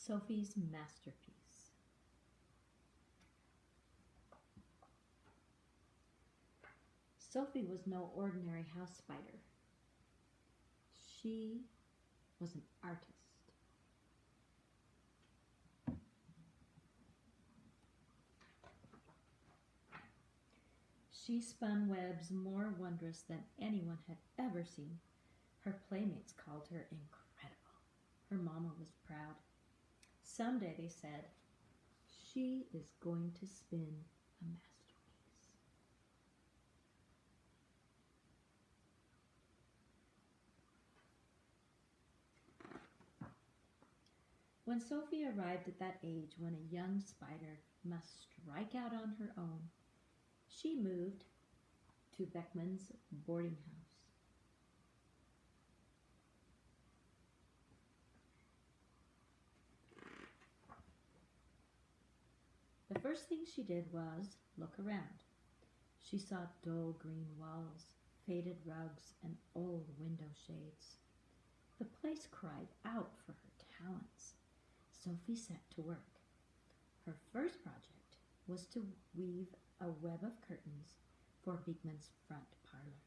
Sophie's masterpiece. Sophie was no ordinary house spider. She was an artist. She spun webs more wondrous than anyone had ever seen. Her playmates called her incredible. Her mama was proud. Someday, they said, she is going to spin a masterpiece. When Sophie arrived at that age when a young spider must strike out on her own, she moved to Beckman's boarding house. The first thing she did was look around. She saw dull green walls, faded rugs, and old window shades. The place cried out for her talents. Sophie set to work. Her first project was to weave a web of curtains for Beekman's front parlor.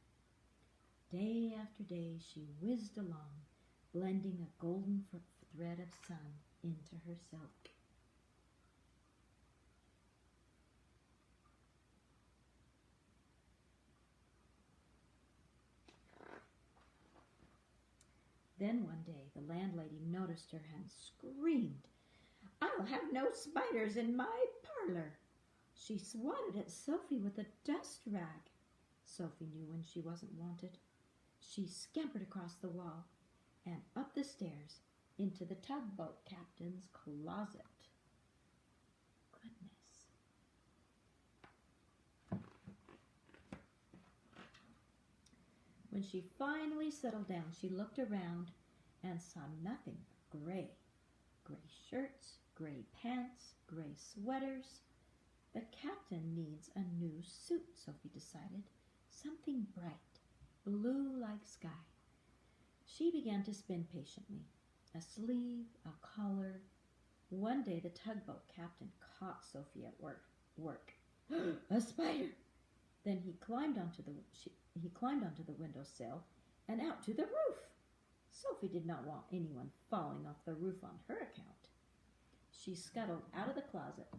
Day after day she whizzed along, blending a golden thread of sun into her silk. Then one day the landlady noticed her and screamed, "I'll have no spiders in my parlor." She swatted at Sophie with a dust rag. Sophie knew when she wasn't wanted. She scampered across the wall and up the stairs into the tugboat captain's closet. Goodness. When she finally settled down, she looked around and saw nothing but gray. Gray shirts, gray pants, gray sweaters. The captain needs a new suit, Sophie decided. Something bright, blue like sky. She began to spin patiently. A sleeve, a collar. One day the tugboat captain caught Sophie at work. A spider! Then he climbed onto the windowsill and out to the roof. Sophie did not want anyone falling off the roof on her account. She scuttled out of the closet,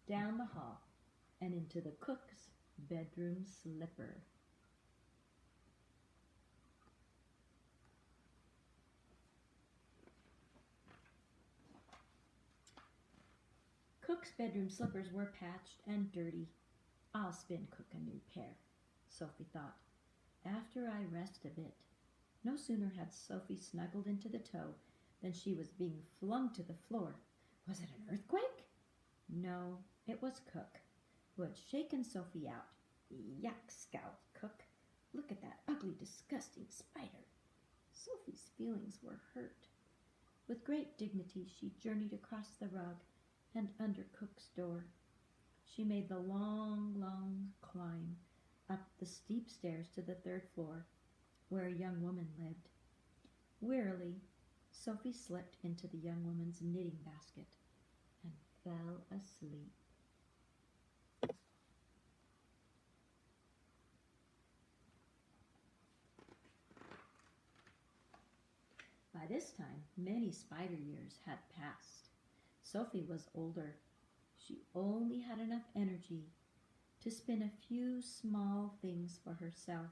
down the hall, and into the cook's bedroom slipper. Cook's bedroom slippers were patched and dirty. "I'll spin Cook a new pair," Sophie thought, "after I rest a bit." No sooner had Sophie snuggled into the toe than she was being flung to the floor. Was it an earthquake? No, it was Cook, who had shaken Sophie out. "Yuck," scowled Cook. "Look at that ugly, disgusting spider." Sophie's feelings were hurt. With great dignity she journeyed across the rug and under Cook's door. She made the long climb up the steep stairs to the third floor, where a young woman lived. Wearily, Sophie slipped into the young woman's knitting basket and fell asleep. By this time, many spider years had passed. Sophie was older. She only had enough energy to spin a few small things for herself.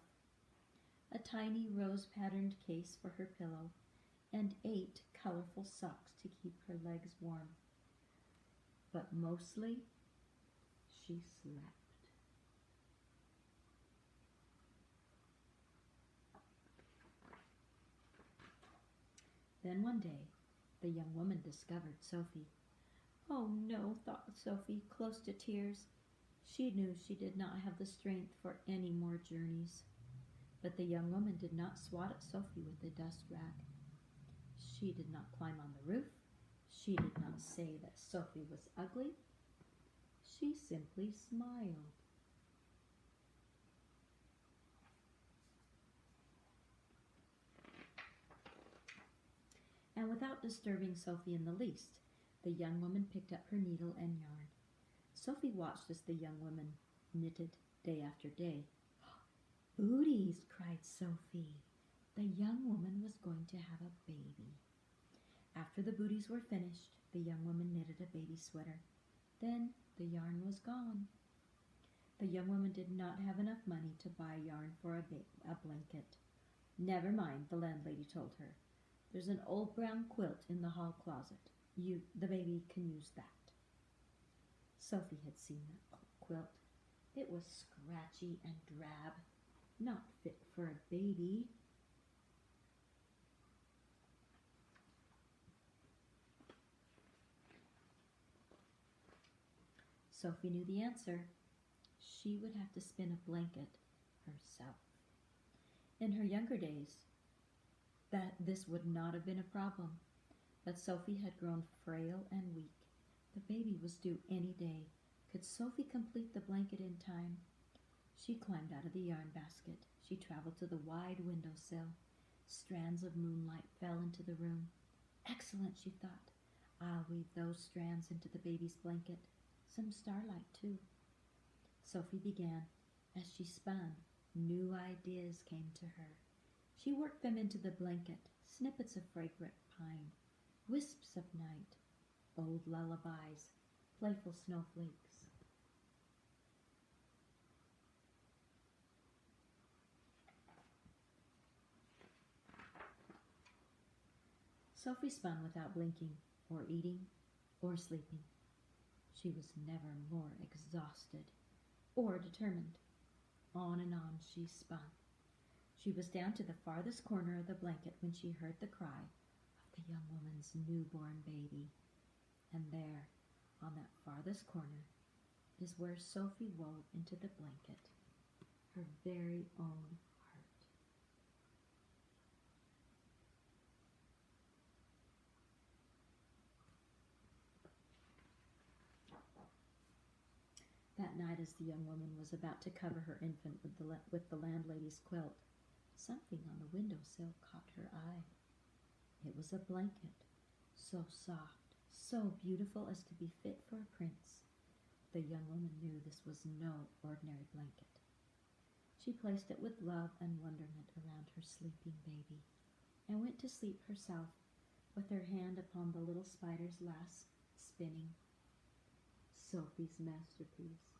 A tiny rose-patterned case for her pillow, and 8 colorful socks to keep her legs warm. But mostly, she slept. Then one day, the young woman discovered Sophie. "Oh no," thought Sophie, close to tears. She knew she did not have the strength for any more journeys. But the young woman did not swat at Sophie with the dust rag. She did not climb on the roof. She did not say that Sophie was ugly. She simply smiled. And without disturbing Sophie in the least, The young woman picked up her needle and yarn. Sophie watched as the young woman knitted day after day. "Booties!" cried Sophie. The young woman was going to have a baby. After the booties were finished, the young woman knitted a baby sweater. Then the yarn was gone. The young woman did not have enough money to buy yarn for a blanket. "Never mind," the landlady told her. "There's an old brown quilt in the hall closet. The baby can use that." Sophie had seen that quilt. It was scratchy and drab, not fit for a baby. Sophie knew the answer. She would have to spin a blanket herself. In her younger days, this would not have been a problem. But Sophie had grown frail and weak. The baby was due any day. Could Sophie complete the blanket in time? She climbed out of the yarn basket. She traveled to the wide windowsill. Strands of moonlight fell into the room. "Excellent," she thought. "I'll weave those strands into the baby's blanket. Some starlight, too." Sophie began. As she spun, new ideas came to her. She worked them into the blanket, snippets of fragrant pine, wisps of night, old lullabies, playful snowflakes. Sophie spun without blinking, or eating, or sleeping. She was never more exhausted or determined. On and on she spun. She was down to the farthest corner of the blanket when she heard the cry of the young woman's newborn baby. And there, on that farthest corner, is where Sophie wove into the blanket her very own heart. That night, as the young woman was about to cover her infant with the landlady's quilt, something on the windowsill caught her eye. It was a blanket, so soft, so beautiful as to be fit for a prince. The young woman knew this was no ordinary blanket. She placed it with love and wonderment around her sleeping baby, and went to sleep herself, with her hand upon the little spider's last spinning. Sophie's masterpiece.